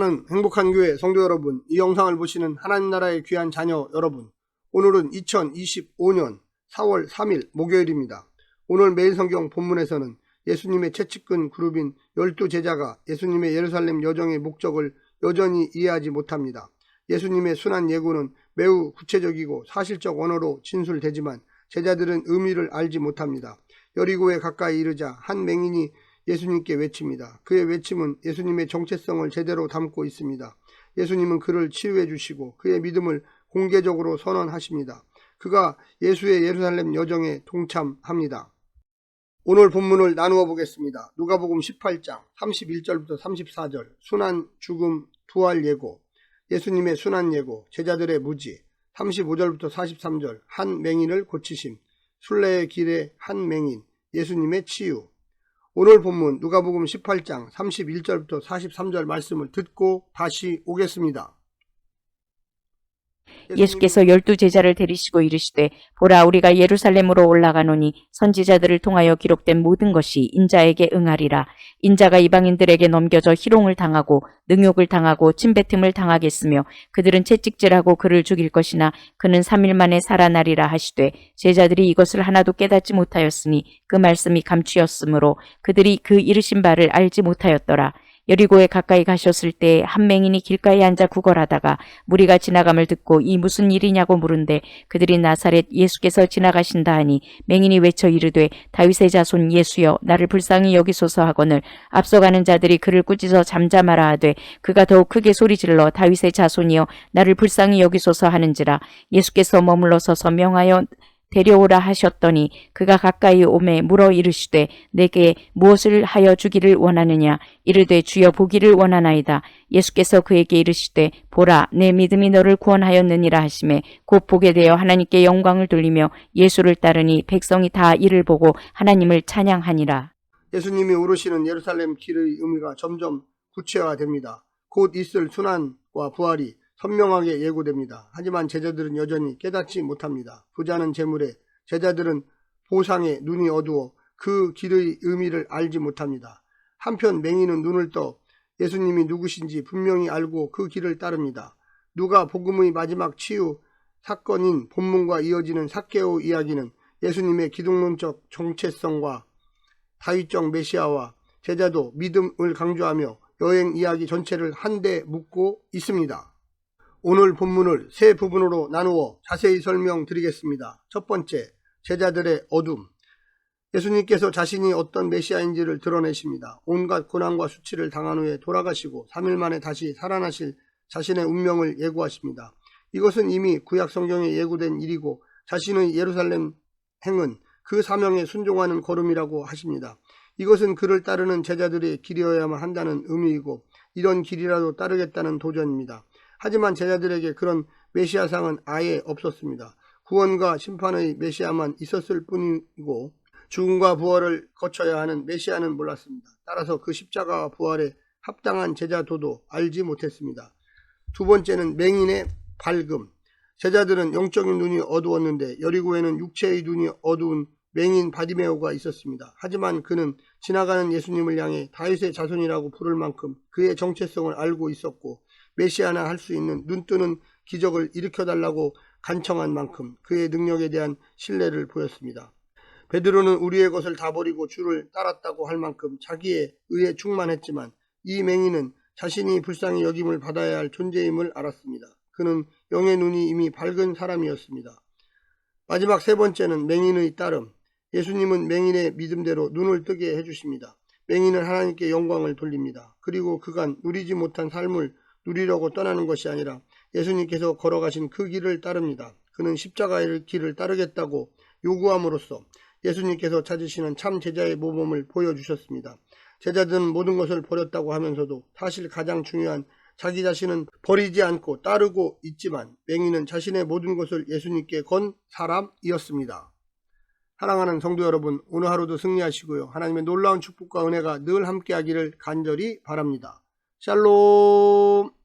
사랑하는 행복한 교회 성도 여러분, 이 영상을 보시는 하나님 나라의 귀한 자녀 여러분, 오늘은 2025년 4월 3일 목요일입니다. 오늘 매일 성경 본문에서는 예수님의 최측근 그룹인 12제자가 예수님의 예루살렘 여정의 목적을 여전히 이해하지 못합니다. 예수님의 순환 예고는 매우 구체적이고 사실적 언어로 진술되지만 제자들은 의미를 알지 못합니다. 여리고에 가까이 이르자 한 맹인이 예수님께 외칩니다. 그의 외침은 예수님의 정체성을 제대로 담고 있습니다. 예수님은 그를 치유해 주시고 그의 믿음을 공개적으로 선언하십니다. 그가 예수의 예루살렘 여정에 동참합니다. 오늘 본문을 나누어 보겠습니다. 누가복음 18장 31절부터 34절, 순환, 죽음, 부활 예고, 예수님의 순환 예고, 제자들의 무지, 35절부터 43절, 한 맹인을 고치심, 순례의 길에 한 맹인, 예수님의 치유. 오늘 본문 누가복음 18장 31절부터 43절 말씀을 듣고 다시 오겠습니다. 예수께서 12제자를 데리시고 이르시되 보라 우리가 예루살렘으로 올라가노니 선지자들을 통하여 기록된 모든 것이 인자에게 응하리라. 인자가 이방인들에게 넘겨져 희롱을 당하고 능욕을 당하고 침뱉음을 당하겠으며 그들은 채찍질하고 그를 죽일 것이나 그는 3일 만에 살아나리라 하시되 제자들이 이것을 하나도 깨닫지 못하였으니 그 말씀이 감추였으므로 그들이 그 이르신 바를 알지 못하였더라. 여리고에 가까이 가셨을 때 한 맹인이 길가에 앉아 구걸하다가 무리가 지나감을 듣고 이 무슨 일이냐고 물은데 그들이 나사렛 예수께서 지나가신다 하니 맹인이 외쳐 이르되 다윗의 자손 예수여 나를 불쌍히 여기소서 하거늘 앞서가는 자들이 그를 꾸짖어 잠잠하라 하되 그가 더욱 크게 소리질러 다윗의 자손이여 나를 불쌍히 여기소서 하는지라. 예수께서 머물러 서서 명하여 데려오라 하셨더니 그가 가까이 오매 물어 이르시되 내게 무엇을 하여 주기를 원하느냐. 이르되 주여 보기를 원하나이다. 예수께서 그에게 이르시되 보라 내 믿음이 너를 구원하였느니라 하시매 곧 보게 되어 하나님께 영광을 돌리며 예수를 따르니 백성이 다 이를 보고 하나님을 찬양하니라. 예수님이 오르시는 예루살렘 길의 의미가 점점 구체화됩니다. 곧 있을 순환과 부활이 선명하게 예고됩니다. 하지만 제자들은 여전히 깨닫지 못합니다. 부자는 재물에, 제자들은 보상에 눈이 어두워 그 길의 의미를 알지 못합니다. 한편 맹인은 눈을 떠 예수님이 누구신지 분명히 알고 그 길을 따릅니다. 누가 복음의 마지막 치유 사건인 본문과 이어지는 삭개오 이야기는 예수님의 기독론적 정체성과 다윗적 메시아와 제자도 믿음을 강조하며 여행 이야기 전체를 한데 묶고 있습니다. 오늘 본문을 세 부분으로 나누어 자세히 설명드리겠습니다. 첫 번째, 제자들의 어둠. 예수님께서 자신이 어떤 메시아인지를 드러내십니다. 온갖 고난과 수치를 당한 후에 돌아가시고 3일 만에 다시 살아나실 자신의 운명을 예고하십니다. 이것은 이미 구약 성경에 예고된 일이고 자신의 예루살렘 행은 그 사명에 순종하는 걸음이라고 하십니다. 이것은 그를 따르는 제자들의 길이어야만 한다는 의미이고 이런 길이라도 따르겠다는 도전입니다. 하지만 제자들에게 그런 메시아상은 아예 없었습니다. 구원과 심판의 메시아만 있었을 뿐이고 죽음과 부활을 거쳐야 하는 메시아는 몰랐습니다. 따라서 그 십자가와 부활에 합당한 제자도도 알지 못했습니다. 두 번째는 맹인의 밝음. 제자들은 영적인 눈이 어두웠는데 여리고에는 육체의 눈이 어두운 맹인 바디메오가 있었습니다. 하지만 그는 지나가는 예수님을 향해 다윗의 자손이라고 부를 만큼 그의 정체성을 알고 있었고 메시아나 할 수 있는 눈뜨는 기적을 일으켜달라고 간청한 만큼 그의 능력에 대한 신뢰를 보였습니다. 베드로는 우리의 것을 다 버리고 주를 따랐다고 할 만큼 자기의 의에 충만했지만 이 맹인은 자신이 불쌍히 여김을 받아야 할 존재임을 알았습니다. 그는 영의 눈이 이미 밝은 사람이었습니다. 마지막 세 번째는 맹인의 따름. 예수님은 맹인의 믿음대로 눈을 뜨게 해주십니다. 맹인은 하나님께 영광을 돌립니다. 그리고 그간 누리지 못한 삶을 누리려고 떠나는 것이 아니라 예수님께서 걸어가신 그 길을 따릅니다. 그는 십자가의 길을 따르겠다고 요구함으로써 예수님께서 찾으시는 참 제자의 모범을 보여주셨습니다. 제자들은 모든 것을 버렸다고 하면서도 사실 가장 중요한 자기 자신은 버리지 않고 따르고 있지만 맹인은 자신의 모든 것을 예수님께 건 사람이었습니다. 사랑하는 성도 여러분, 오늘 하루도 승리하시고요. 하나님의 놀라운 축복과 은혜가 늘 함께하기를 간절히 바랍니다. 샬롬.